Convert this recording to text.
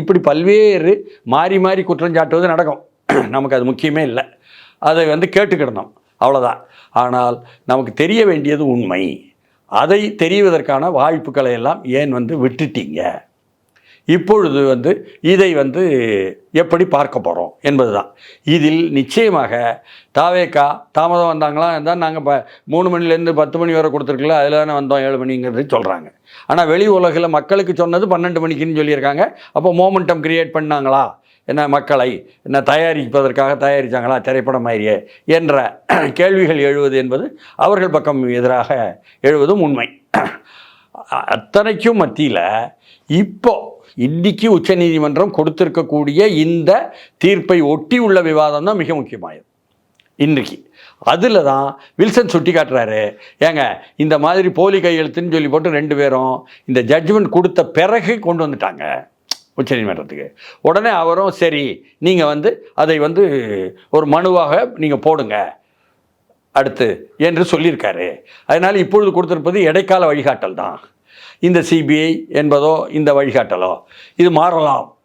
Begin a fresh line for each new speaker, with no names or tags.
இப்படி பல்வேறு மாறி மாறி குற்றஞ்சாட்டுவது நடக்கும். நமக்கு அது முக்கியமே இல்லை, அதை கேட்டுக்கிடணும், அவ்வளோதான். ஆனால் நமக்கு தெரிய வேண்டியது உண்மை. அதை தெரிவதற்கான வாய்ப்புகளை எல்லாம் ஏன் விட்டுட்டீங்க? இப்பொழுது இதை எப்படி பார்க்க போகிறோம் என்பது தான். இதில் நிச்சயமாக தாவேக்கா தாமதம் வந்தாங்களா இருந்தால் நாங்கள் 3 மணிலேருந்து 10 மணி வரை கொடுத்துருக்கல, அதில் தானே வந்தோம் 7 மணிங்கிறது சொல்கிறாங்க. ஆனால் வெளி உலகில் மக்களுக்கு சொன்னது 12 மணிக்குன்னு சொல்லியிருக்காங்க. அப்போ மோமெண்டம் கிரியேட் பண்ணாங்களா, என்ன மக்களை என்ன தயாரிப்பதற்காக தயாரித்தாங்களா திரைப்படம் மாதிரியே என்ற கேள்விகள் எழுவது என்பது அவர்கள் பக்கம் எதிராக எழுவதும் உண்மை. அத்தனைக்கும் மத்தியில் இன்னைக்கு உச்சநீதிமன்றம் கொடுத்திருக்கக்கூடிய இந்த தீர்ப்பை ஒட்டி உள்ள விவாதம் தான் மிக முக்கியமானது இன்றைக்கு. அதில் தான் வில்சன் சுட்டி காட்டுறாரு, ஏங்க இந்த மாதிரி போலி கையெழுத்துன்னு சொல்லி போட்டு 2 பேரும் இந்த ஜட்ஜ்மெண்ட் கொடுத்த பிறகு கொண்டு வந்துட்டாங்க உச்சநீதிமன்றத்துக்கு. உடனே அவரும் சரி நீங்கள் அதை ஒரு மனுவாக நீங்கள் போடுங்க அடுத்து என்று சொல்லியிருக்காரு. அதனால் இப்பொழுது கொடுத்திருப்பது இடைக்கால வழிகாட்டல் தான். இந்த சிபிஐ என்பதோ இந்த வழிகாட்டலோ இது மாறலாம்